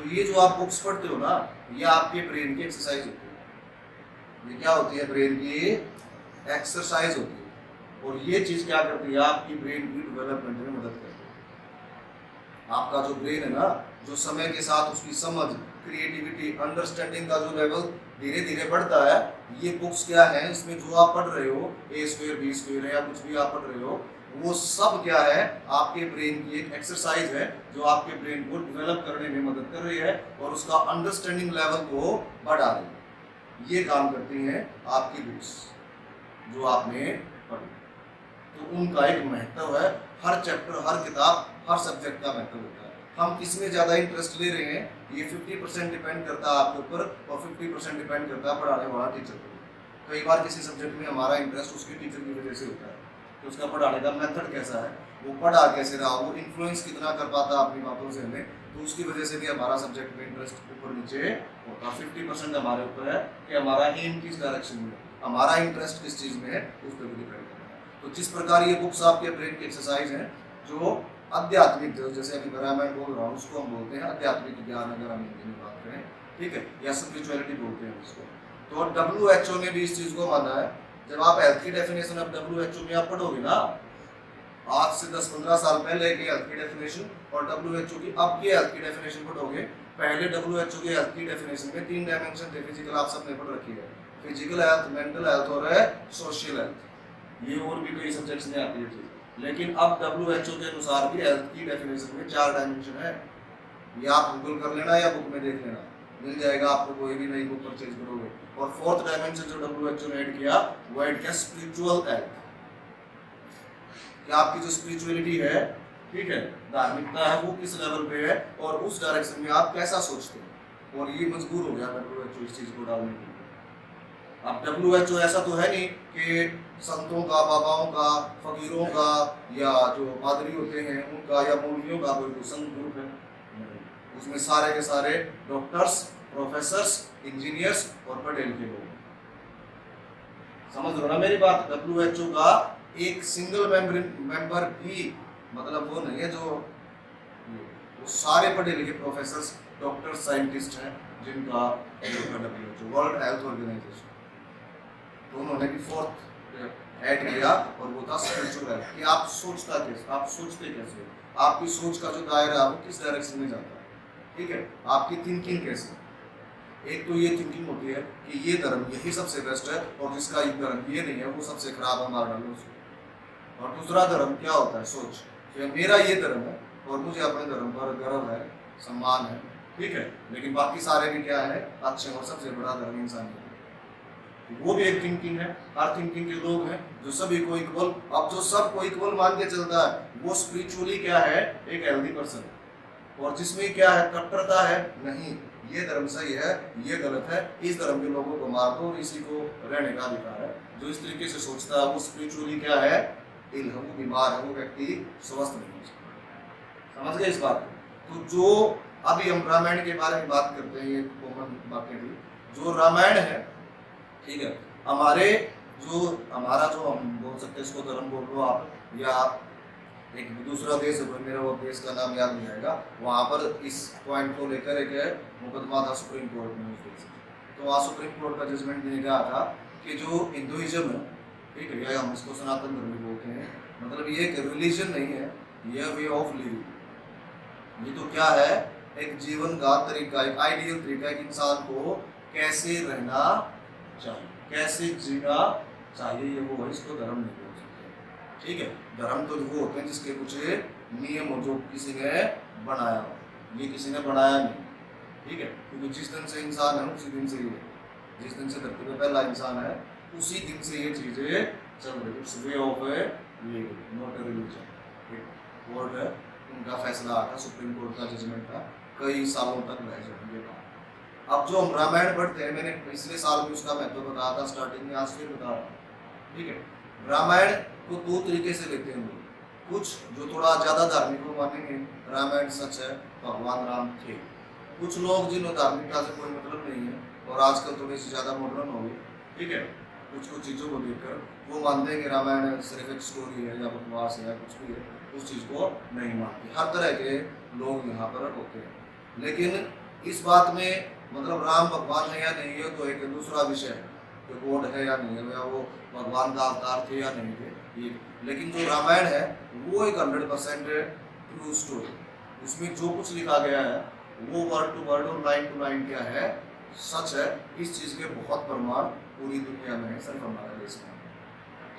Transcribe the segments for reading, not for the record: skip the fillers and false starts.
तो ये जो आप बुक्स पढ़ते हो ना, ये आपके ब्रेन की एक्सरसाइज होती है। ये क्या होती है? ब्रेन की एक्सरसाइज होती है। और ये चीज क्या करती है? आपकी ब्रेन की डेवलपमेंट में मदद करती है। आपका जो ब्रेन है ना, जो समय के साथ उसकी समझ, क्रिएटिविटी, अंडरस्टैंडिंग का जो लेवल धीरे धीरे बढ़ता है, ये बुक्स क्या है, इसमें जो आप पढ़ रहे हो, ए स्क्वायर बी स्क्वायर है या कुछ भी आप पढ़ रहे हो, वो सब क्या है? आपके ब्रेन की एक एक्सरसाइज है जो आपके ब्रेन को डेवलप करने में मदद कर रही है और उसका अंडरस्टैंडिंग लेवल को बढ़ा रही है। ये काम करती हैं आपकी बुक्स जो आपने पढ़ी। तो उनका एक महत्व है। हर चैप्टर, हर किताब, हर सब्जेक्ट का महत्व होता है। हम किसमें ज़्यादा इंटरेस्ट ले रहे हैं, ये 50% डिपेंड करता है आपके ऊपर और 50% डिपेंड करता है पढ़ाने वाला टीचर पर। कई बार किसी सब्जेक्ट में हमारा इंटरेस्ट उसके टीचर की वजह से होता है कि उसका पढ़ाने का मेथड कैसा है, वो पढ़ा कैसे रहा, वो इन्फ्लुएंस कितना कर पाता अपनी बातों से हमें, तो उसकी वजह से भी हमारा सब्जेक्ट में इंटरेस्ट ऊपर नीचे होता है। 50% हमारे ऊपर है कि हमारा एम किस डायरेक्शन में है, हमारा इंटरेस्ट किस चीज़ में है, उस पर भी डिपेंड करता है। तो जिस प्रकार ये बुक्स आपके ब्रेन की एक्सरसाइज है, जो आध्यात्मिक, जैसे अभी मैं बोल रहा हूँ, उसको हम बोलते हैं आध्यात्मिक ज्ञान, अगर हम हिंदी में बात करें, ठीक है, या स्पिरिचुअलिटी बोलते हैं उसको। तो WHO ने भी इस चीज़ को माना है। जब आप हेल्थ की डेफिनेशन ऑफ WHO में आप पढ़ोगे ना, आज से 10-15 साल पहले की हेल्थ की डेफिनेशन और WHO की अब की हेल्थ की डेफिनेशन पढ़ोगे, पहले WHO की हेल्थ की डेफिनेशन में 3 डायमेंशन थे। फिजिकल आप सबने पढ़ रखी है, फिजिकल हेल्थ, मेंटल हेल्थ और सोशल हेल्थ। ये और भी कई सब्जेक्ट्स में आती है चीज। लेकिन अब WHO के अनुसार भी हेल्थ की डेफिनेशन में 4 डायमेंशन है। ये आप गूगल कर लेना या बुक में देख लेना, मिल जाएगा आपको, कोई भी नई बुक परचेज करोगे। और 4th डायमेंशन जो WHO ने ऐड किया, वो ऐड किया स्पिरिचुअल हेल्थ। कि आपकी जो स्पिरिचुअलिटी है, ठीक है, धार्मिकता है, वो किस लेवल पे है और उस डायरेक्शन में आप कैसा सोचते हो। और ये मजबूर हो गया WHO इस चीज को डालने के लिए। अब WHO ऐसा तो है नहीं कि संतों का, बाबाओं का, फकीरों का या जो पादरी होते हैं उनका या मौलवियों का कोई संत ग्रुप है। उसमें सारे के सारे डॉक्टर्स, प्रोफेसर्स, इंजीनियर्स और पढ़े लिखे लोग। समझ रहे हो ना मेरी बात? WHO का एक सिंगल मेंबर भी मतलब वो नहीं है जो, वो सारे पढ़े लिखे प्रोफेसर्स, डॉक्टर, साइंटिस्ट हैं जिनका WHO, वर्ल्ड हेल्थ ऑर्गेनाइजेशन, तो उन्होंने भी 4th ऐड किया और वो था स्पिरिचुअल हेल्थ। कि आप सोचता कैसे, आप सोचते कैसे, आपकी सोच का जो दायरा है वो किस डायरेक्शन में जाता है, ठीक है, आपकी थिंकिंग कैसे। एक तो ये थिंकिंग होती है कि ये धर्म यही सबसे बेस्ट है और जिसका ये धर्म ये नहीं है वो सबसे खराब है, मार डालो उसको। और दूसरा धर्म क्या होता है? सोच कि मेरा ये धर्म है और मुझे अपने धर्म पर गर्व है, सम्मान है, ठीक है, लेकिन बाकी सारे भी क्या है? अच्छे। और सबसे बड़ा धर्म इंसानियत है, वो भी एक थिंकिंग है। हर थिंकिंग के लोग हैं जो सभी को इक्वल, अब जो सबको इक्वल मान के चलता है वो स्पिरिचुअली क्या है? एक हेल्दी पर्सन। और जिसमें क्या है? कट्टरता है, नहीं ये धर्म सही है, ये गलत है, इस धर्म के लोगों को मार दो, इसी को रहने का अधिकार है। जो इस तरीके से सोचता है वो स्पिरिचुअली क्या है? वो बीमार है, वो व्यक्ति स्वस्थ नहीं हो सकता। समझ गए इस बात को? तो जो अभी हम रामायण के बारे में बात करते हैं, ये कॉमन बातें थी। जो रामायण है, ठीक है, हमारा जो हम बोल सकते हैं, इसको धर्म बोल लो आप, या एक दूसरा देश है, मेरा वो देश का नाम याद नहीं आएगा, वहाँ पर इस पॉइंट को लेकर एक मुकदमा था सुप्रीम कोर्ट में उस देश। तो वहाँ सुप्रीम कोर्ट का जजमेंट ने कहा था कि जो हिंदुइज्म है, ठीक है, या हम इसको सनातन धर्म बोलते हैं, मतलब ये एक रिलीजन नहीं है, यह वे ऑफ लिविंग। ये तो क्या है? एक जीवन का तरीका, एक आइडियल तरीका है कि इंसान को कैसे रहना चाहिए, कैसे जीना चाहिए, ये वो है, इसको धर्म नहीं बोल सकते, ठीक है। धर्म तो वो होते हैं जिसके कुछ नियम हो जो किसी ने बनाया हो, ये किसी ने बनाया नहीं, ठीक है, क्योंकि जिस दिन से इंसान है उसी दिन से ये, जिस दिन से धरती पे पहला इंसान है उसी दिन से ये चीजें चल रही। It's way of living, not a religion. Court है, उनका फैसला आता, सुप्रीम कोर्ट का जजमेंट था, कई सालों तक रह जाएंगे। अब जो हम रामायण पढ़ते हैं, मैंने पिछले साल भी उसका महत्व बताया था स्टार्टिंग में, आज फिर बता रहा हूँ, ठीक है। रामायण को 2 तरीके से लेते हैं लोग। कुछ जो थोड़ा ज्यादा धार्मिक को मानेंगे, रामायण सच है, भगवान राम थे। कुछ लोग जिन्होंने धार्मिकता से कोई मतलब नहीं है और आजकल थोड़ी सी ज्यादा मॉडर्न हो गई, ठीक है, कुछ चीज़ों को देखकर वो मानते हैं कि रामायण सिर्फ एक स्टोरी है या बकवास है या कुछ भी है, उस चीज़ को नहीं मानते। हर तरह के लोग यहाँ पर होते हैं। लेकिन इस बात में मतलब राम भगवान है या नहीं है तो एक दूसरा विषय है कि गॉड है या नहीं है, या वो भगवान का अवतार थे या नहीं थे ये। लेकिन जो रामायण है वो एक 100% ट्रू स्टोरी, उसमें जो कुछ लिखा गया है वो वर्ड टू वर्ड और लाइन टू लाइन क्या है, सच है। इस चीज के बहुत प्रमाण पूरी दुनिया में है, सिर्फ हमारे देश में,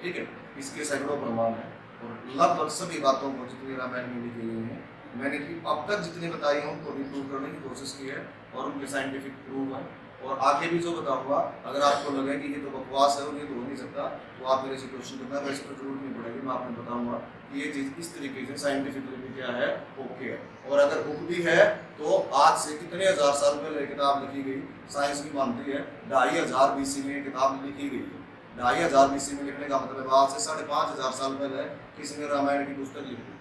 ठीक है। इसके सैकड़ों प्रमाण है और लगभग सभी बातों को जितनी रामायण में लिखी गई है मैंने अब तक जितनी बताई हूँ उनको भी प्रूव करने की कोशिश की है और उनके साइंटिफिक प्रूव है। और आगे भी जो बताऊंगा अगर आपको लगे कि ये तो बकवास है और ये तो हो नहीं सकता तो आप मेरे से क्वेश्चन करना, वैसे तो जरूरत नहीं पड़ेगी, मैं आपको बताऊंगा कि ये चीज़ इस तरीके से साइंटिफिकली क्या है, ओके है। और अगर बुक भी है तो आज से कितने हजार साल पहले किताब लिखी गई, साइंस भी मानती है 2500 BC में किताब लिखी गई है। 2500 BC में लिखने का मतलब आज से 5500 साल पहले किसी ने रामायण की पुस्तक लिखी,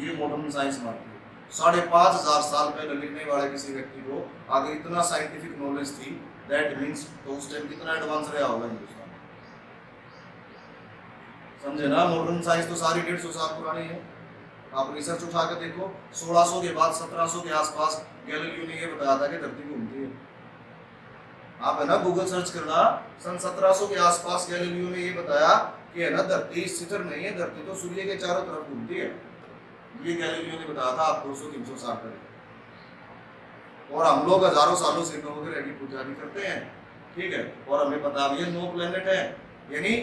ये मॉडर्न साइंस मानती है। 5500 साल पहले लिखने वाले किसी व्यक्ति को अगर इतना साइंटिफिक नॉलेज थी, दैट मींस तो उस टाइम कितना एडवांस रहा होगा हिंदुस्तान, समझे ना। मॉडर्न साइंस तो सारी 150 साल पुरानी है। आप रिसर्च उठा के देखो, 1600 के बाद 1700 के आसपास गैलीलियो ने ये बताया था कि धरती घूमती है। आप है ना गूगल सर्च करना, सन 1700 के आसपास गैलीलियो ने ये बताया कि है ना धरती स्थिर नहीं है, धरती तो सूर्य के चारों तरफ घूमती है। ये गैलीलियो ने बताया था आप 200-300 साल पहले। और हम लोग हजारों सालों से नौ ग्रह की पूजा भी करते हैं, ठीक है। और हमें पता भी है 9 प्लेनेट है, यानी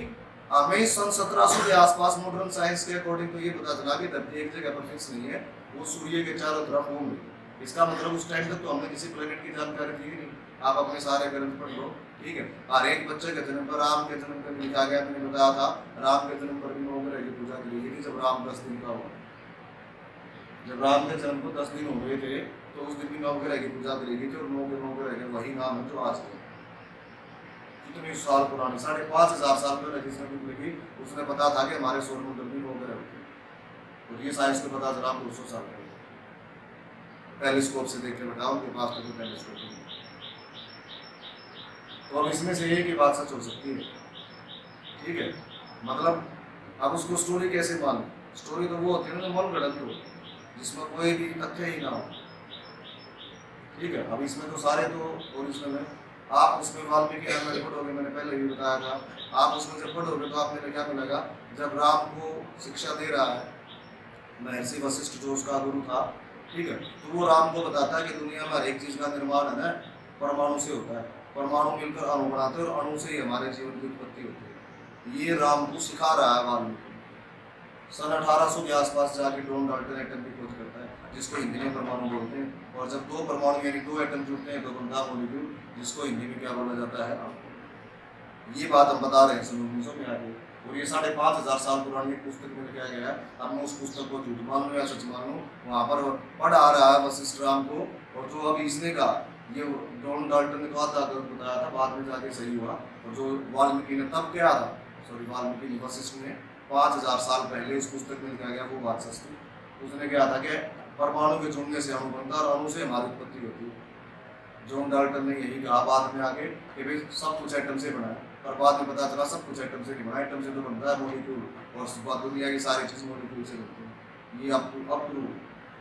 हमें सन 1700 के आसपास मॉडर्न साइंस के अकॉर्डिंग तो ये पता चला कि धरती एक जगह पर फिक्स नहीं है, वो सूर्य के चारों तरफ होंगे। इसका मतलब उस टाइम तक तो हमने किसी प्लेनेट की जानकारी थी नहीं। आप अपने सारे ग्रंथ पढ़ लो, ठीक है। हर एक बच्चे के जन्म पर, राम के जन्म पर लिखा गया, मैंने बताया था राम के जन्म पर भी 9 ग्रह की पूजा करी गई थी। जब राम 10 दिन का हुआ, जब राम के जन्म को 10 दिन हो गए थे तो उस दिन भी 9 ग्रह की पूजा करी गई थी। और 9 ग्रह के वही नाम है जो आज है। कितने साल पुरानी, 5500 साल पहले जिसने बुक लिखी उसने पता था कि हमारे सौर मंडल में 9 ग्रह होते हैं। और ये साइंस को पता चला 200 साल पहले, टेलीस्कोप से देख के बताओ, उनके पास तो टेलीस्कोप नहीं। तो अब इसमें से एक ही बात सच हो सकती है, ठीक है। मतलब अब उसको स्टोरी कैसे माने, स्टोरी तो वो होती है ना जो मन गढ़ंत हो, जिसमें कोई भी तथ्य ही ना हो, ठीक है। अब इसमें तो सारे तो ओरिजिनल है। आप उसमें वाल्मीकि रामायण पढ़ोगे, मैंने पहले भी बताया था, आप उसमें जब पढ़ोगे तो आपने क्या मिलेगा, जब राम को शिक्षा दे रहा है महर्षि वशिष्ठ जो उसका गुरु था, ठीक है, तो वो राम को बताता है कि दुनिया में हर एक चीज का निर्माण है ना परमाणु से होता है, परमाणु मिलकर अणु बनाते हैं और अणु से ही हमारे जीवन की उत्पत्ति होती है। ये राम को सिखा रहा है वाल्मीकि। सन 1800 के आसपास जाके डॉन डाल्टन एटम की खोज करता है, जिसको हिंदी में परमाणु बोलते हैं। और जब 2 परमाणु यानी 2 एटम जुड़ते हैं तो बनता है मॉलिक्यूल, जिसको हिंदी में क्या बोला जाता है आपको। ये बात हम बता रहे हैं सन 1900 में आके। और ये 5500 साल पुरानी पुस्तक में लिखा गया है। अब मैं उस पुस्तक को झूठ मान लूँ या सच मान लूँ, वहाँ पर पढ़ आ रहा है वशिष्ठ राम को। और जो अभी इसने कहा, ये डॉन डाल्टन ने कहा था, बताया था, बाद में जाके सही हुआ। और जो वाल्मीकि ने तब क्या था, सॉरी वाल्मीकि वशिष्ठ ने 5000 साल पहले उस पुस्तक में लिखा गया, वो बात सच थी। उसने क्या था कि परमाणु के जुड़ने से अणु बनता है और अणु से हमारी उत्पत्ति होती है। जॉन डाल्टन ने यही कहा बाद में आके कि भाई सब कुछ एटम से बना है, और बाद में पता चला सब कुछ एटम से नहीं बना, एटम से तो बनता है मॉलिक्यूल, और दुनिया की सारी चीज़ मॉलिक्यूल से बनती है। ये अब प्रूव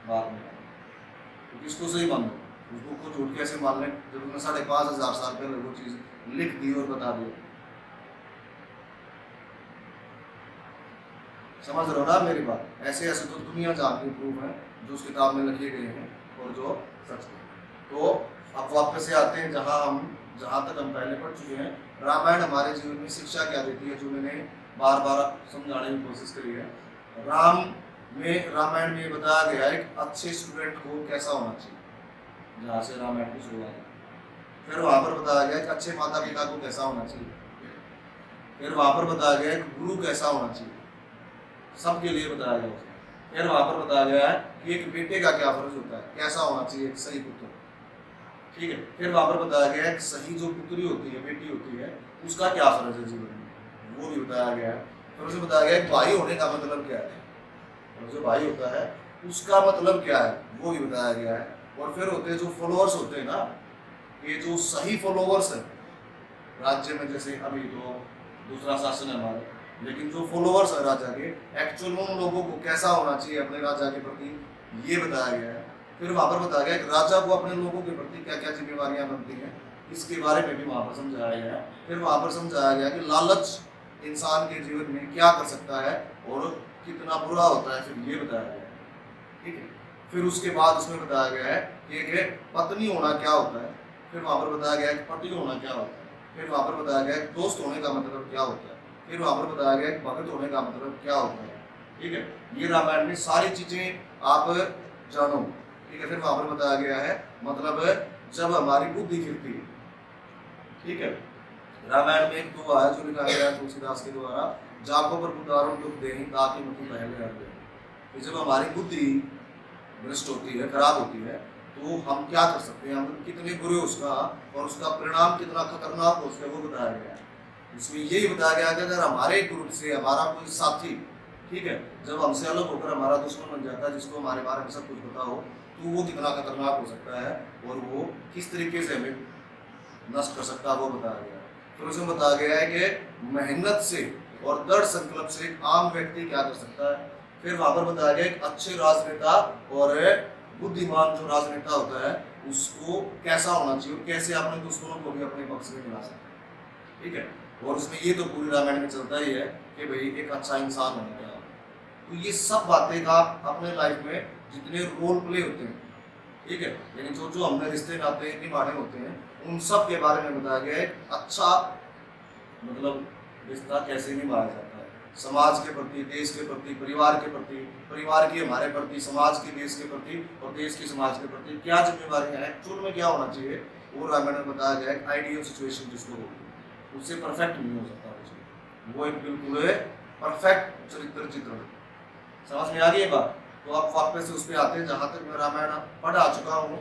बाद में, तो किसको सही मान लो, उस बुक को झूठ कैसे मान लें जब उसने 5500 साल पहले वो चीज़ लिख दी और बता दी। समझ रहे हो ना मेरी बात। ऐसे ऐसे तो दुनिया जानती प्रूफ है जो उस किताब में लिखे गए हैं और जो सच है। तो अब वापस से आते हैं जहाँ तक हम पहले पढ़ चुके हैं। रामायण हमारे जीवन में शिक्षा क्या देती है, जो मैंने बार बार समझाने की कोशिश करी है। रामायण में बताया गया है कि अच्छे स्टूडेंट को कैसा होना चाहिए, जहाँ से रामायण की शुरुआत है। फिर वहाँ पर बताया गया कि अच्छे माता पिता को कैसा होना चाहिए। फिर वहाँ पर बताया गया कि गुरु कैसा होना चाहिए, सबके लिए बताया गया। फिर वहाँ पर बताया गया है कि एक बेटे का क्या फर्ज होता है, कैसा होना चाहिए एक सही पुत्र, ठीक है। फिर वहाँ पर बताया गया है कि सही जो पुत्री होती है, बेटी होती है, उसका क्या फर्ज है जीवन में, वो भी बताया गया है। फिर उसे बताया गया है भाई होने का मतलब क्या है, और जो भाई होता है उसका मतलब क्या है, वो भी बताया गया है। और फिर होते हैं जो फॉलोअर्स होते हैं ना, ये जो सही फॉलोअर्स है राज्य में, जैसे अभी तो दूसरा शासन है हमारे, लेकिन जो फॉलोअर्स है राजा के, एक्चुअल उन लोगों को कैसा होना चाहिए अपने राजा के प्रति, ये बताया गया है। फिर वहां पर बताया गया कि राजा को अपने लोगों के प्रति क्या क्या जिम्मेवारियां बनती हैं, इसके बारे में भी वहां पर समझाया गया है। फिर वहां पर समझाया गया कि लालच इंसान के जीवन में क्या कर सकता है और कितना बुरा होता है, फिर ये बताया गया है। ठीक है, फिर उसके बाद उसमें बताया गया है कि एक पत्नी होना क्या होता है, फिर वहां पर बताया गया है कि पति होना क्या होता है, फिर वहां पर बताया गया है दोस्त होने का मतलब क्या होता है, फिर वहां पर बताया गया है भगत होने का मतलब क्या होता है। ठीक है, ये रामायण में सारी चीजें आप जानो। ठीक है, फिर वहां पर बताया गया है मतलब जब हमारी बुद्धि फिरती है। ठीक है, रामायण में एक दुआ है जो लिखा गया है तुलसीदास के द्वारा, जाको पर उदाहरण दुख दे ताकि मुझे पहले हर दे। कि जब हमारी बुद्धि भ्रष्ट होती है, खराब होती है, तो हम क्या कर सकते हैं, हम कितने बुरे उसका और उसका परिणाम कितना खतरनाक हो उसका वो बताया गया है। इसमें यही बताया गया कि अगर हमारे ग्रुप से हमारा कोई साथी, ठीक है, जब हमसे अलग होकर हमारा दुश्मन बन जाता है, जिसको हमारे बारे में सब कुछ पता हो, तो वो कितना खतरनाक हो सकता है और वो किस तरीके से हमें नष्ट कर सकता है वो बताया गया है। फिर उसमें बताया गया है कि मेहनत से और दृढ़ संकल्प से एक आम व्यक्ति क्या कर सकता है। फिर वहां पर बताया गया एक अच्छे राजनेता और बुद्धिमान जो राजनेता होता है उसको कैसा होना चाहिए और कैसे अपने दुश्मनों को भी अपने पक्ष में मिला सकता है। ठीक है, और उसमें ये तो पूरी रामायण में चलता ही है कि भाई एक अच्छा इंसान होना क्या। तो ये सब बातें का अपने लाइफ में जितने रोल प्ले होते हैं, ठीक है, यानी जो जो हमने रिश्ते नाते निभाने होते हैं, उन सब के बारे में बताया गया है। अच्छा मतलब रिश्ता कैसे निभाया जाता है, समाज के प्रति, देश के प्रति, परिवार के प्रति, परिवार की हमारे प्रति, समाज की देश के प्रति और देश की समाज के प्रति क्या जिम्मेवारियां हैं, एक्चुअल में क्या होना चाहिए, वो रामायण में बताया गया है। आइडियल सिचुएशन जिसको होगी उससे परफेक्ट नहीं हो सकता कुछ, वो एक बिल्कुल परफेक्ट चरित्र चित्रण। समझ में आ गई ये बात? तो आप वापस से उस पर आते हैं जहाँ तक मैं रामायण पढ़ा चुका हूँ।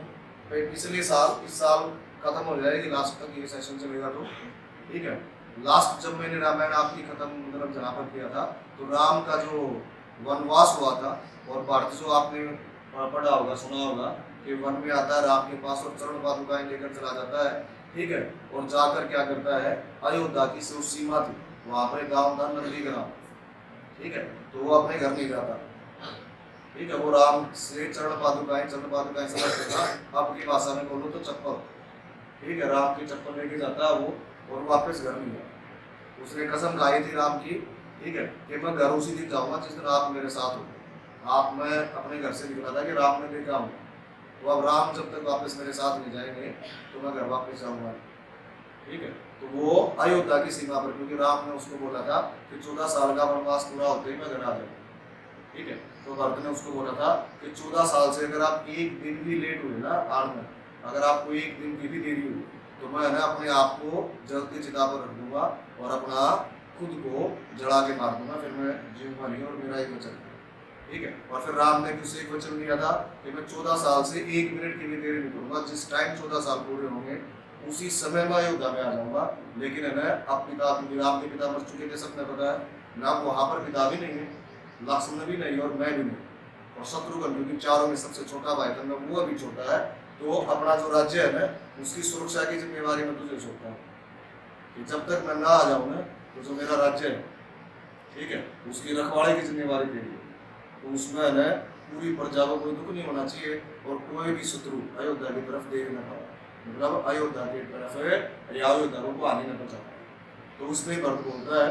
पिछले साल, इस साल खत्म हो जाएगी, लास्ट तक ये सेशन चलेगा। तो ठीक है, लास्ट जब मैंने रामायण आपकी खत्म मतलब जहाँ पर किया था, तो राम का जो वनवास हुआ था और भारत जो आपने पढ़ा होगा, सुना होगा कि वन में आता है राम के पास और चरण पादुकाएं लेकर चला जाता है। ठीक है, और जाकर क्या करता है, अयोध्या की जो सीमा थी वहां पर एक गाँव था नंदी ग्राम। ठीक है, तो वो अपने घर नहीं जाता। ठीक है, वो राम से चरण पादुकाएं समझ था, आपकी भाषा में बोलो तो चप्पल। ठीक है, राम की चप्पल लेके जाता है वो और वापस घर नहीं गया। उसने कसम खाई थी राम की, ठीक है, कि मैं घर उसी दिन जाऊंगा जिस दिन आप मेरे साथ हो। आप मैं अपने घर से निकला था कि राम ने देखा हूँ, तो अब राम जब तक वापस मेरे साथ नहीं जाएंगे तो मैं घर वापस जाऊंगा। ठीक है, तो वो अयोध्या की सीमा पर, क्योंकि राम ने उसको बोला था कि 14 साल का वनवास पूरा होते ही मैं घर आ जाऊंगा। ठीक है, तो भरत ने उसको बोला था कि 14 साल से अगर आप एक दिन भी लेट हुए ना आने में, अगर आपको एक दिन की भी देरी हुई, तो मैं ना अपने आप को जलती चिता पर रख दूंगा और अपना खुद को जला के मार दूंगा, फिर मैं जीऊंगा नहीं और मेरा एक वचन। ठीक है, और फिर राम ने भी एक वचन दिया था कि मैं 14 साल से 1 मिनट की भी देरी नहीं करूंगा, जिस टाइम 14 साल पूरे होंगे उसी समय में अयोध्या में आ जाऊंगा। लेकिन है ना, अब पिता, राम के पिता मर चुके थे, सबने पता है ना, वहां पर पिता भी नहीं है, लक्ष्मण भी नहीं और मैं भी नहीं, और शत्रुघ्न क्योंकि चारों में सबसे छोटा भाई था, मैं वो अभी छोटा है, तो अपना जो राज्य है ना उसकी सुरक्षा की जिम्मेवारी मैं तुझे सौंपता हूँ कि जब तक मैं ना आ जाऊँ ना, तो जो मेरा राज्य है, ठीक है, उसकी रखवाले की जिम्मेवारी तेरी है। तो उसमें है ना पूरी प्रजा को कोई दुख नहीं होना चाहिए और कोई भी शत्रु अयोध्या की तरफ देख न पाए, मतलब अयोध्या की तरफ या अयोध्या को आने न पहुंचा। तो उसमें भरत बोलता है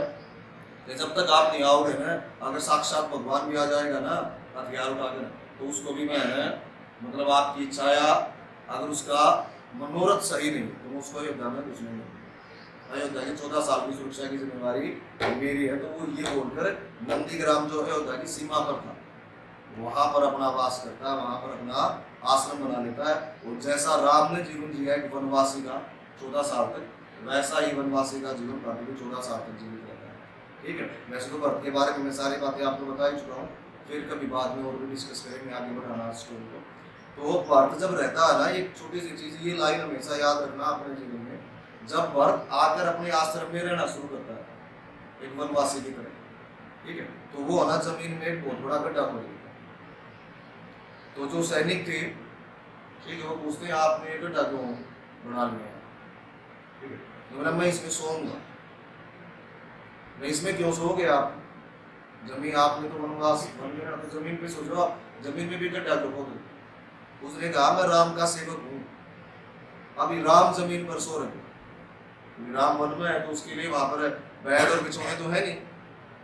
कि जब तक आप नहीं आओगे ना, अगर साक्षात भगवान भी आ जाएगा ना हथियार उठाकर, तो उसको भी मैं है मतलब आपकी इच्छा या अगर उसका मनोरथ सही नहीं तो मैं उसको अयोध्या में कुछ नहीं, अयोध्या की 14 साल की सुरक्षा की जिम्मेवारी मेरी है। तो वो ये बोलकर नंदीग्राम जो अयोध्या की सीमा पर था वहां पर अपना वास करता है, वहां पर अपना आश्रम बना लेता है। और जैसा राम ने जीवन जिया एक वनवासी का 14 साल तक, वैसा ही वनवासी का जीवन पार्टी भी 14 साल तक जीवित रहता है। ठीक है, वैसे तो भरत के बारे में मैं सारी बातें आपको बता ही चुका हूँ, फिर कभी बाद में और भी डिस्कस करेंगे आगे बढ़ाना स्टोरी को। तो भरत जब रहता है ना, एक छोटी सी चीज ये लाइन हमेशा याद रखना अपने जीवन में, जब भरत आकर अपने आश्रम में रहना शुरू करता है एक वनवासी की तरह, ठीक है, तो वो ना जमीन में एक बहुत बड़ा गड्ढा खोद देता है। तो जो सैनिक थे, ठीक है, वो पूछते हैं आपने ये गड्ढा क्यों बना लिया है? ठीक है, तो बोला मैं इसमें सोऊंगा। मैं इसमें क्यों सोओगे आप? जमीन आपने तो वनवास वन में जमीन पे सो जाओ, आप जमीन में भी गड्ढा क्यों खोदोगे? उसने कहा मैं राम का सेवक हूँ। अभी राम जमीन पर सो रहे हैं, राम वन में है तो उसके लिए वहां पर बेड और बिछौने तो है नहीं,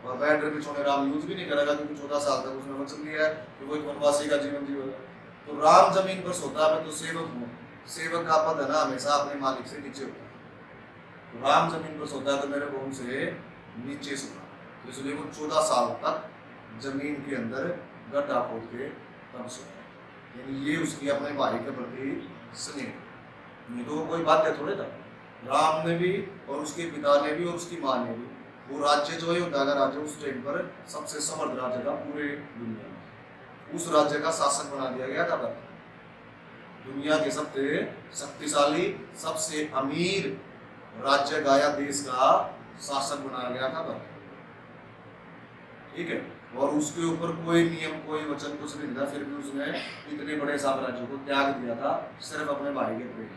और बेड और बिछौने राम यूज भी नहीं करेगा क्योंकि 14 साल तक उसने वचन दिया है कि वो एक वनवासी का जीवन जीवेगा। तो राम जमीन पर सोता है, मैं तो सेवक हूँ। सेवक का पद है ना हमेशा अपने मालिक से नीचे होता है। तो राम जमीन पर सोता है तो मेरे को उनसे नीचे सोता, तो इसलिए वो 14 साल तक जमीन के अंदर गड्ढा खोद के तब सोता है। यानी ये उसकी अपने भाई के प्रति स्नेह, नहीं तो वो कोई बाध्य थोड़े था। राम ने भी और उसके पिता ने भी और उसकी माँ ने भी, वो राज्य जो अयोध्या का राज्य उस टाइम पर सबसे समर्थ राज्य था पूरे दुनिया में, उस राज्य का शासक बना दिया गया था। दुनिया के सबसे शक्तिशाली सबसे अमीर राज्य गाया देश का शासक बनाया गया था। ठीक है, और उसके ऊपर कोई नियम कोई वचन कुछ नहीं था, फिर भी उसने इतने बड़े साम्राज्य को त्याग दिया था सिर्फ अपने भाई के प्रेम,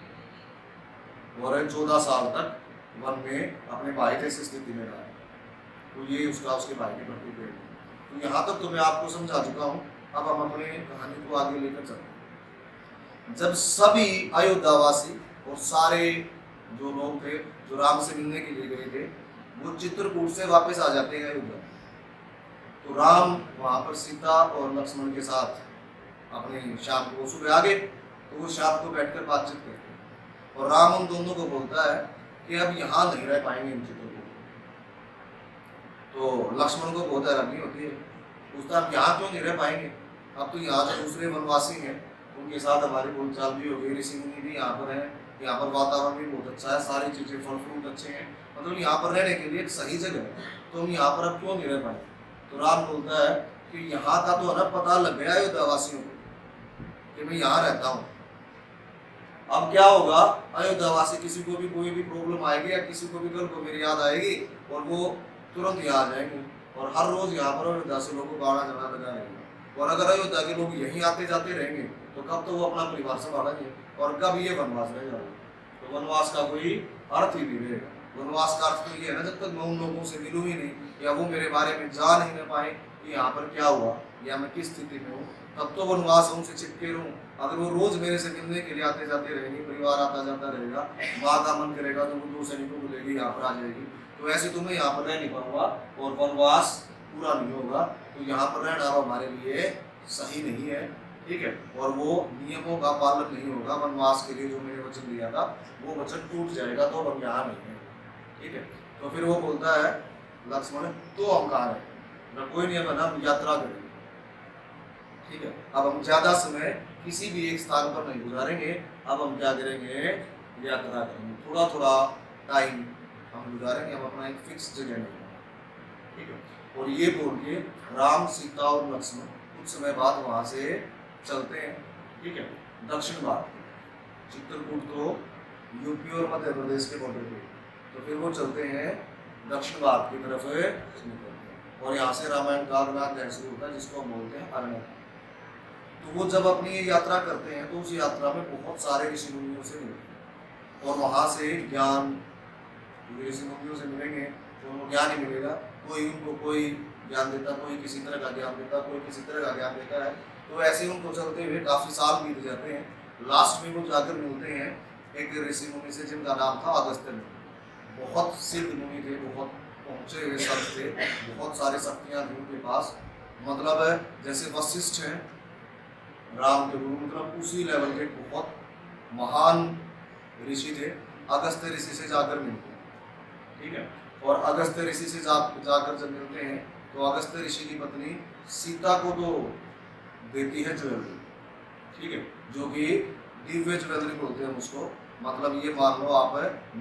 और 14 साल तक वन में अपने भाई जैसी स्थिति में रहा। तो ये उसका उसके भाई के प्रति प्रेम है। तो यहाँ तक तो मैं आपको समझा चुका हूँ। अब हम अपने कहानी को आगे लेकर चलते हैं। जब सभी अयोध्यावासी और सारे जो लोग थे जो राम से मिलने के लिए गए थे वो चित्रकूट से वापस आ जाते हैं अयोध्या, तो राम वहां पर सीता और लक्ष्मण के साथ अपने शाम को सुबह आ गए, तो वो शाम को बैठकर बातचीत करते हैं और राम उन दोनों को बोलता है कि अब यहाँ नहीं रह पाएंगे इन चित्रकूट। तो लक्ष्मण को बहुत हैरानी होती है, पूछता है यहाँ क्यों नहीं रह पाएंगे, अब तो यहाँ जो दूसरे वनवासी हैं उनके साथ हमारी बोलचाल भी हो गई, ऋषि मुनि भी यहाँ पर है, यहाँ पर वातावरण भी बहुत अच्छा है, सारी चीजें फल फ्रूट अच्छे हैं, मतलब यहाँ पर रहने के लिए एक सही जगह है, तो हम यहाँ पर अब क्यों नहीं रह पाएंगे। तो राम बोलता है कि यहाँ का तो है ना पता लग गया अयोध्यावासियों को कि मैं यहाँ रहता हूँ, अब क्या होगा अयोध्यावासी किसी को भी कोई भी प्रॉब्लम आएगी या किसी को भी कल को मेरी याद आएगी और वो तुरंत यहाँ आ जाएंगे, और हर रोज यहाँ पर अयोध्या से लोगों को आना जाना लगा रहेगा, और अगर अयोध्या के लोग यहीं आते जाते रहेंगे तो कब तो वो अपना परिवार संभालेंगे और कब ये वनवास रह जाएगा। तो वनवास का कोई अर्थ ही नहीं रहेगा। वनवास का अर्थ तो ये है ना जब तक मैं उन लोगों से मिलूँ ही नहीं या वो मेरे बारे में जान ही न पाए कि यहाँ पर क्या हुआ या मैं किस स्थिति में हूँ, तब तो वनवास उनसे चिपके रहूँ। अगर वो रोज मेरे से मिलने के लिए आते जाते रहेंगे, परिवार आता जाता रहेगा, माँ का मन करेगा तो वो 2 सैनिकों को लेगी यहाँ पर आ जाएगी, तो ऐसे तो मैं यहाँ पर रह नहीं पाऊंगा और वनवास पूरा नहीं होगा। तो यहाँ पर रहना हमारे लिए सही नहीं है। ठीक है, और वो नियमों का पालन नहीं होगा, वनवास के लिए जो मैंने वचन दिया था वो वचन टूट जाएगा, तो हम यहाँ नहीं है। ठीक है, तो फिर वो बोलता है लक्ष्मण तो हम कहाँ है ना, कोई नहीं है ना, हम यात्रा करेंगे। ठीक है, अब हम ज्यादा समय किसी भी एक स्थान पर नहीं गुजारेंगे, अब हम क्या करेंगे यात्रा करेंगे, थोड़ा थोड़ा टाइम हम गुजारेंगे, हम अपना एक फिक्स जगह नहीं। ठीक है, और ये बोल के राम सीता और लक्ष्मण कुछ समय बाद वहां से चलते हैं। ठीक है, दक्षिण भारत चित्रकूट तो यूपी और मध्य प्रदेश के बॉर्डर पे, तो फिर वो चलते हैं दक्षिण भारत की तरफ निकलते हैं, और यहाँ से रामायण का अगला अध्याय शुरू होता है जिसको हम बोलते हैं अरण्य। तो वो जब अपनी यात्रा करते हैं तो उस यात्रा में बहुत सारे ऋषि मुनियों से मिलते हैं और वहाँ से ज्ञान, ऋषि मुनियों से मिलेंगे तो उनको ज्ञान ही मिलेगा, कोई उनको कोई ज्ञान देता, कोई किसी तरह का ज्ञान देता, कोई किसी तरह का ज्ञान देता है। तो ऐसे उनको चलते हुए काफी साल बीत जाते हैं, लास्ट में वो जाकर मिलते हैं एक ऋषि मुनि से जिनका नाम था अगस्त्य मुनि। बहुत सिद्ध मुनि थे, बहुत पहुंचे हुए संत थे, बहुत सारी शक्तियां थी उनके पास, मतलब है जैसे वशिष्ठ हैं राम के गुरु, मतलब उसी लेवल के बहुत महान ऋषि थे। अगस्त्य ऋषि से जाकर मिलते हैं। ठीक है, और अगस्त्य ऋषि से जाकर जब मिलते हैं तो अगस्त्य ऋषि की पत्नी सीता को तो देती है ज्वेलरी। ठीक है, जो कि दिव्य ज्वेलरी बोलते हैं उसको, मतलब ये मान लो आप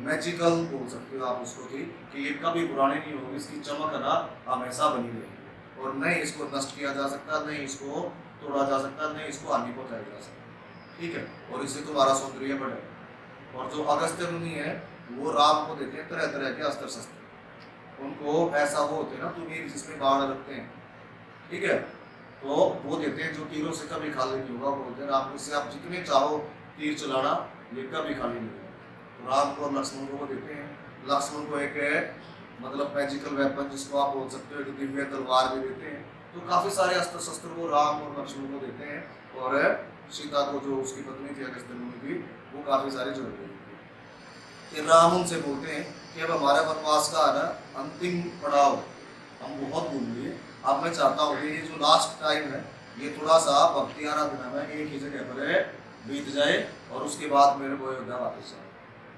मैजिकल बोल सकते हो आप उसको कि ये कभी पुरानी नहीं होगी, इसकी चमक ना हमेशा बनी रहेगी और नहीं इसको नष्ट किया जा सकता, नहीं इसको तोड़ा जा सकता, नहीं इसको हानि पहुंचाया जा सकता। ठीक है, और इससे तुम्हारा सौंदर्य बढ़ेगा। और जो अगस्त्य मुनि है वो राम को देते हैं तरह तरह के अस्त्र शस्त्र, उनको ऐसा वो होते हैं ना तुमीर जिसमें बाण रखते हैं। ठीक है, तो वो देते हैं जो तीरों से कभी खाली नहीं होगा, बोलते हैं राम से आप जितने चाहो तीर चलाना ये कभी खाली नहीं होगा। तो राम को और लक्ष्मण को वो देते हैं। लक्ष्मण को एक मतलब मैजिकल वेपन जिसको आप बोल सकते हो एक दिव्य तलवार भी देते हैं, तो काफी सारे अस्त्र शस्त्र वो राम और लक्ष्मण को देते हैं, और सीता को जो उसकी पत्नी थी अगस्त्य मुनि की, वो काफी सारी जरूरत थी। फिर राम उनसे बोलते हैं कि अब हमारे वनवास का है ना अंतिम पड़ाव हम बहुत घूम लिए, अब मैं चाहता हूँ कि ये जो लास्ट टाइम है ये थोड़ा सा भक्ति आराधना में एक ही जगह पर बीत जाए, और उसके बाद मेरे को अयोध्या वापस जाए।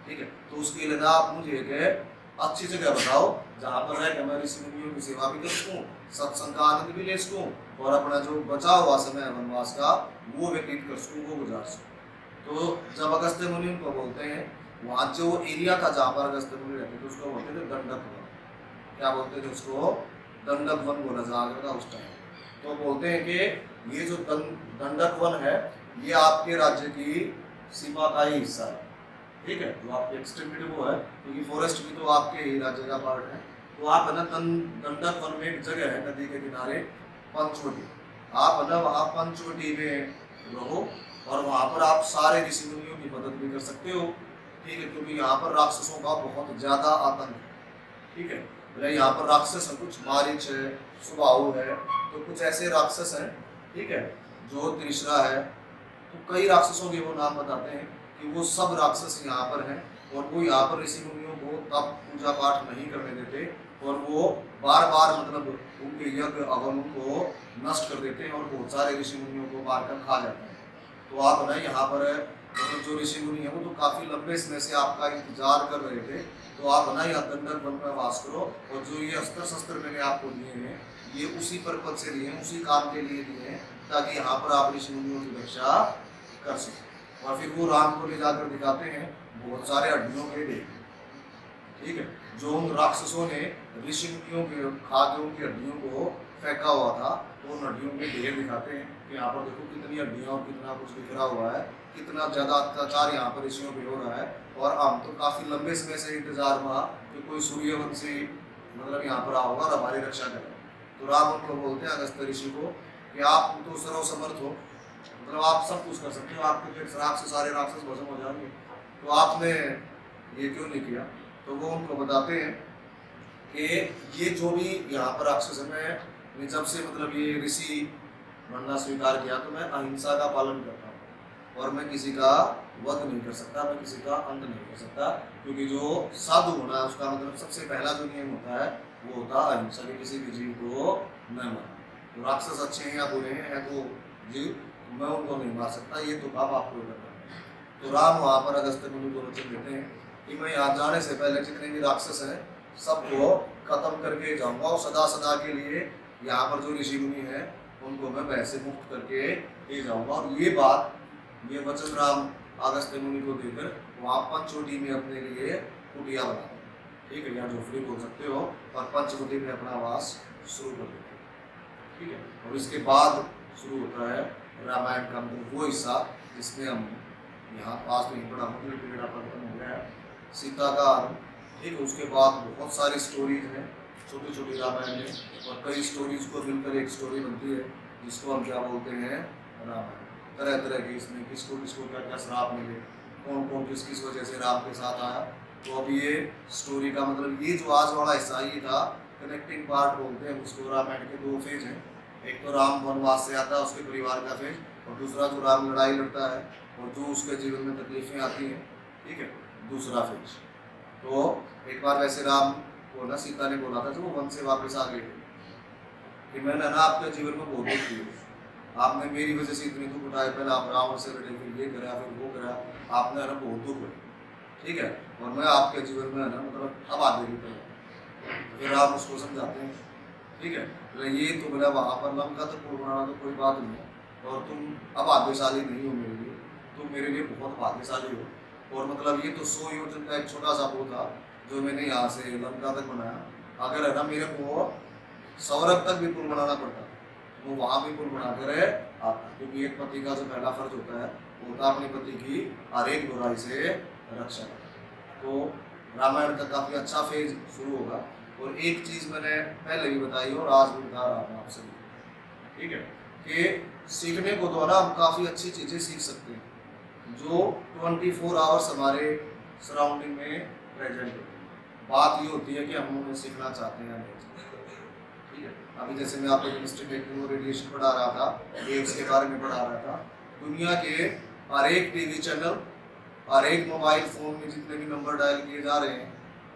ठीक है, तो उसके लिए ना आप मुझे एक अच्छी जगह बताओ जहाँ पर है कि मैं ऋषि मुनियों की सेवा भी कर सकूँ, सत्संग का आनंद भी ले सकूँ, और अपना जो बचा हुआ समय है वनवास का वो व्यतीत कर सकूँ, वो गुजार सकूँ। तो जब अगस्त्य मुनि उनको बोलते हैं, वहाँ जो एरिया था जहाँ पर अगस्त्य मुनि रहते थे उसको बोलते थे दंडक वन। क्या बोलते थे उसको? दंडक वन बोला जाता था उस टाइम। तो बोलते हैं कि ये जो दंडक वन है ये आपके राज्य की सीमा का ही हिस्सा है। ठीक है, जो आपकी एक्सट्रीमिटी वो है, क्योंकि फॉरेस्ट भी तो आपके ही राज्य का पार्ट है। तो आप है ना दंडक वन में एक जगह है नदी के किनारे पंचवटी, आप है ना वहाँ पंचवटी में रहो, और वहाँ पर आप सारे ऋषि मुनियों की मदद भी कर सकते हो। ठीक है, क्योंकि यहाँ पर राक्षसों का बहुत ज्यादा आतंक है। ठीक है, बोले यहाँ पर राक्षस है, कुछ मारीच है, सुबाहु है, तो कुछ ऐसे राक्षस हैं। ठीक है, जो तीसरा है, तो कई राक्षसों के वो नाम बताते हैं कि वो सब राक्षस यहाँ पर हैं, और वो यहाँ पर ऋषि मुनियों को तब पूजा पाठ नहीं करने देते, और वो बार बार मतलब उनके यज्ञ हवन को नष्ट कर देते हैं, और बहुत सारे ऋषि मुनियों को मारकर खा जाते हैं। तो आप ना यहाँ पर मतलब जो ऋषि मुनि है वो तो काफी लंबे समय से आपका इंतजार कर रहे थे, तो आप ना यहाँ दंडक वन में वास करो, और जो ये अस्त्र शस्त्र मैंने आपको दिए हैं ये उसी पर्पज से दिए हैं, उसी काम के लिए दिए हैं, ताकि यहाँ पर आप ऋषि मुनियों की रक्षा कर सकें। और फिर वो राम को ले जाकर दिखाते हैं बहुत सारे हड्डियों के ढेर। ठीक है, जो उन राक्षसों ने ऋषि मुनियों के खा के उनकी हड्डियों को फेंका हुआ था, तो उन हड्डियों के ढेर दिखाते हैं कि यहाँ पर देखो कितनी हड्डियाँ और कितना कुछ बिखरा हुआ है, कितना ज्यादा अत्याचार यहाँ पर ऋषियों पे हो रहा है। और हम तो काफी लंबे समय से इंतजार हुआ कि कोई सूर्यवंशी मतलब यहाँ पर आओगा और हमारी रक्षा करेगा। तो राम उनको बोलते हैं अगस्त्य ऋषि को कि आप तो सर्व समर्थ हो, मतलब आप सब कुछ कर सकते हो, आपके पेट श्राप से सारे राक्षस भस्म हो जाएंगे, तो आपने ये क्यों नहीं किया? तो वो उनको बताते हैं कि ये जो भी यहाँ पर राक्षस है, मैं जब से मतलब ये ऋषि बनना स्वीकार किया तो मैं अहिंसा का पालन करता हूँ, और मैं किसी का वध नहीं कर सकता, मैं किसी का अंत नहीं कर सकता, क्योंकि जो साधु होना है उसका मतलब सबसे पहला जो नियम होता है वो होता है अहिंसा, की किसी भी जीव को न मारना। तो राक्षस अच्छे हैं या बुरे हैं तो जीव, मैं उनको नहीं मार सकता, ये तो काम आपको करना है। तो राम वहाँ पर अगस्त्य मुनि को वचन देते हैं कि मैं यहाँ जाने से पहले जितने भी राक्षस हैं सबको खत्म करके जाऊंगा, और सदा सदा के लिए यहाँ पर जो ऋषि मुनि हैं उनको मैं वैसे मुक्त करके ले जाऊंगा। और ये बात, ये वचन राम अगस्त्य मुनि को देकर वहाँ पंचवटी में अपने लिए कुटिया बना, ठीक है, या झोपड़ी बोल सकते हो, और पंचवटी में अपना वास शुरू कर देते हैं। ठीक है, और इसके बाद शुरू होता है रामायण का मतलब वो हिस्सा जिसमें हम यहाँ पास में ही बड़ा मतलब पीरियड खत्म हो गया है सीता का। ठीक है, उसके बाद बहुत सारी स्टोरीज हैं छोटी छोटी रामायण में, और कई स्टोरीज को मिलकर एक स्टोरी बनती है जिसको हम क्या बोलते हैं रामायण। तरह तरह की इसमें किसको किसको क्या क्या श्राप मिले, कौन कौन किस किस वजह से राम के साथ आया। तो अभी ये स्टोरी का मतलब ये जो आज वाला हिस्सा ये था कनेक्टिंग पार्ट बोलते हैं उसको। रामायण के दो फेज हैं, एक तो राम वनवास से आता है उसके परिवार का फेज, और दूसरा जो राम लड़ाई लड़ता है और जो उसके जीवन में तकलीफें आती हैं, ठीक है, दूसरा फेज। तो एक बार वैसे राम को ना सीता ने बोला था जब वो वन से वापस आ गए कि मैंने ना आपके जीवन में बहुत दुख किया, आपने मेरी वजह से इतनी दुख उठाए, पहले आप रावण से लड़े, फिर ये करा फिर वो करा, आपने है ना बहुत दुख हुए, ठीक है, और मैं आपके जीवन में है ना मतलब अब आगे भी करूँ। फिर आप उसको समझाते हैं, ठीक है, बोले ये तो बोला वहाँ पर लंका तो पूर्ण बनाना तो कोई बात नहीं है, और तुम अब भाग्यशाली नहीं हो मेरे लिए, तुम मेरे लिए बहुत भाग्यशाली हो, और मतलब ये तो 100 योजन का एक छोटा सा पुल था जो मैंने यहाँ से लंका तक बनाया, अगर है ना मेरे को सौरभ तक भी पुल बनाना पड़ता वो वहाँ भी पुल बना कर आता, क्योंकि एक पति का जो पहला फर्ज होता है वो होता है अपने पति की हर एक बुराई से रक्षा करना। तो रामायण का काफ़ी अच्छा फेज शुरू होगा, और एक चीज़ मैंने पहले भी बताई और आज भी बता रहा हूँ आपसे, ठीक है, कि सीखने को तो ना हम काफ़ी अच्छी चीज़ें सीख सकते हैं जो 24 आवर्स हमारे सराउंडिंग में प्रेजेंट होती है। बात ये होती है कि हम उन्हें सीखना चाहते हैं या नहीं, ठीक है। अभी जैसे मैं आपको केमिस्ट्री में वो रेडिएशन पढ़ा रहा था, वेव्स के बारे में पढ़ा रहा था। दुनिया के हर एक टीवी चैनल, हर एक मोबाइल फोन में जितने भी नंबर डायल किए जा रहे हैं,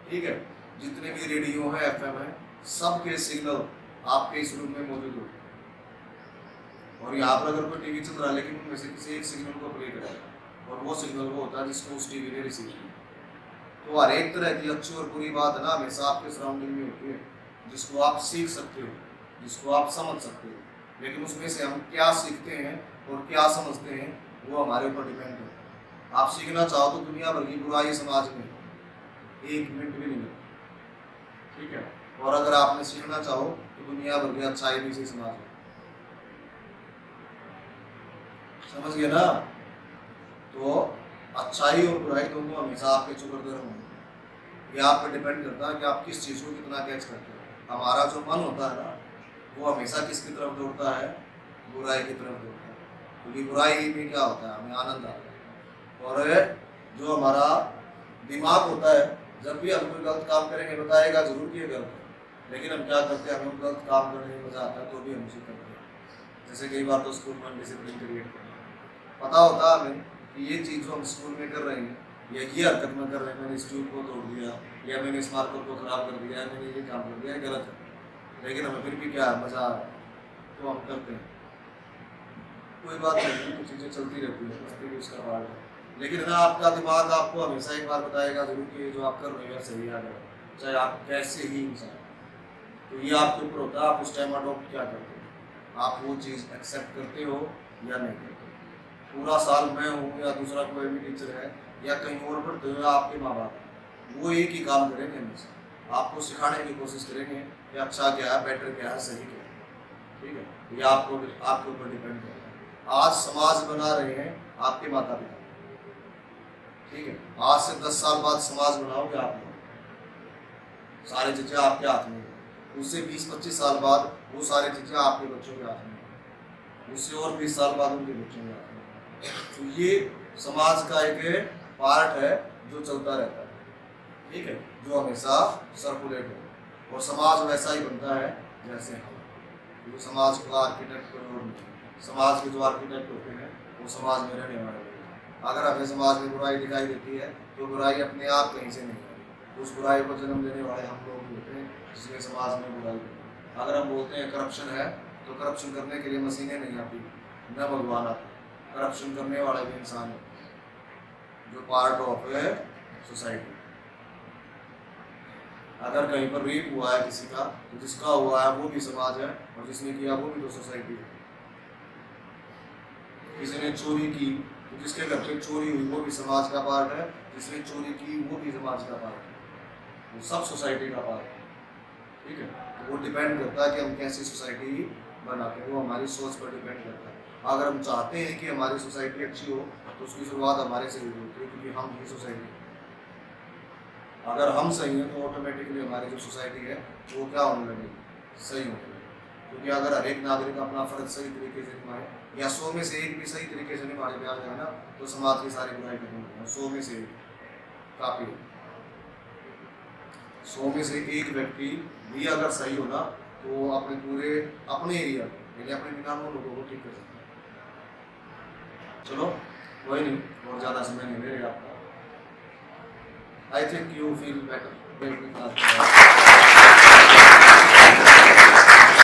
ठीक है, जितने भी रेडियो है, एफएम है, सबके सिग्नल आपके इस रूम में मौजूद होते हैं। और यहाँ पर अगर कोई टीवी चल रहा है लेकिन उनमें से किसी एक सिग्नल को प्ले करेगा, और वो सिग्नल वो होता है जिसको उस टीवी ने रिसीव किया। तो हर एक तरह की अच्छी और बुरी बात है ना हमेशा आपके सराउंडिंग में होती है, जिसको आप सीख सकते हो, जिसको आप समझ सकते हो। लेकिन उसमें से हम क्या सीखते हैं और क्या समझते हैं वो हमारे ऊपर डिपेंड करता है। आप सीखना चाहो तो दुनिया भर की बुराई समाज में 1 मिनट भी नहीं लगता, ठीक है। और अगर आपने सीखना चाहो तो दुनिया भर की अच्छाई भी से समाज में, समझ गए ना। तो अच्छाई और बुराई दोनों हमेशा आपके चुकरदर होंगे। ये आप पे डिपेंड करता है कि आप किस चीज़ को कितना कैच करते हो। हमारा जो मन होता है ना वो हमेशा किसकी तरफ दौड़ता है, बुराई की तरफ दौड़ता है, क्योंकि बुराई में क्या होता है, हमें आनंद आता है। और जो हमारा दिमाग होता है, जब भी हम कोई गलत काम करेंगे बताएगा जरूर कि ये गलत है, लेकिन हम क्या करते हैं, हमें गलत काम करने में मजा आता है तो भी हम उसे करते हैं। जैसे कई बार तो स्कूल में डिसिप्लिन क्रिएट करते हैं, पता होता है हमें कि ये चीज़ जो हम स्कूल में कर रहे हैं या ये हरकत में कर रहे हैं, मैंने इस ट्यूब को तोड़ दिया या मैंने इस मार्कर को खराब कर दिया, मैंने ये काम कर दिया, गलत है, लेकिन हमें फिर भी क्या मजा आ रहा है तो हम करते हैं। कोई बात नहीं, कुछ चीज़ें चलती रहती है, मस्ती भी उसका पार्ट है। लेकिन ना आपका दिमाग आपको हमेशा एक बार बताएगा जरूर कि जो आप कर रहे हो सही आ गया, चाहे आप कैसे ही इंसान। तो ये आपके ऊपर होता है, आप उस टाइम अडोप्ट क्या करते हो, आप वो चीज़ एक्सेप्ट करते हो या नहीं करते। पूरा साल मैं हूँ या दूसरा कोई भी टीचर है या कहीं और पढ़ते हुए आपके माँ बाप, वो एक ही काम करेंगे हमेशा, आपको सिखाने की कोशिश करेंगे कि अच्छा क्या है, बेटर क्या है, सही क्या है, ठीक है। ये आपके ऊपर डिपेंड करता है। आज समाज बना रहे हैं आपके माता पिता, ठीक है। आज से 10 साल बाद समाज बनाओगे आप लोग, सारी चीज़ें आपके हाथ में है। उससे 20-25 साल बाद वो सारी चीज़ें आपके बच्चों के हाथ में है, उससे और 20 साल बाद उनके बच्चों के हाथ में। तो ये समाज का एक पार्ट है जो चलता रहता है, ठीक है, जो हमेशा सर्कुलेट हो। और समाज वैसा ही बनता है जैसे हम, तो समाज का आर्किटेक्ट कोई और नहीं, समाज के जो आर्किटेक्ट होते हैं वो समाज में रहने वाले लोग हैं। अगर हमें समाज में बुराई दिखाई देती है तो बुराई अपने आप कहीं से नहीं है, उस बुराई को जन्म देने वाले हम लोग होते हैं जिसमें समाज में बुराई होती है। अगर हम बोलते हैं करप्शन है तो करप्शन करने के लिए मशीनें नहीं आती, न भगवान आता, करप्शन करने वाला भी इंसान है जो पार्ट ऑफ है सोसाइटी। अगर कहीं पर रेप हुआ है किसी का तो जिसका हुआ है वो भी समाज है और जिसने किया वो भी तो सोसाइटी है। किसी ने चोरी की तो जिसके घर पे चोरी हुई वो भी समाज का पार्ट है, जिसने चोरी की वो भी समाज का पार्ट है, वो सब सोसाइटी का पार्ट है, ठीक है। तो वो डिपेंड करता है कि हम कैसी सोसाइटी बनाते हैं, वो हमारी सोच पर डिपेंड करता है। अगर हम चाहते हैं कि हमारी सोसाइटी अच्छी हो तो उसकी शुरुआत हमारे से ही होती है, क्योंकि हम ही सोसाइटी। अगर हम सही हैं तो ऑटोमेटिकली हमारी जो सोसाइटी है वो क्या होने लगेगी, सही होने लगेगी। क्योंकि अगर हर एक नागरिक अपना फर्ज सही तरीके से निभाए या 100 में से एक भी सही तरीके से निभाने पे आ जाए ना तो समाज की सारी बुराई खत्म हो जाए। 100 में से एक काफ़ी है, 100 में से एक व्यक्ति भी अगर सही हो ना तो अपने पूरे अपने एरिया यानी अपने 99 लोगों को ठीक कर सकते हैं। चलो कोई नहीं, और ज़्यादा समय नहीं ले आपका। I think you feel better.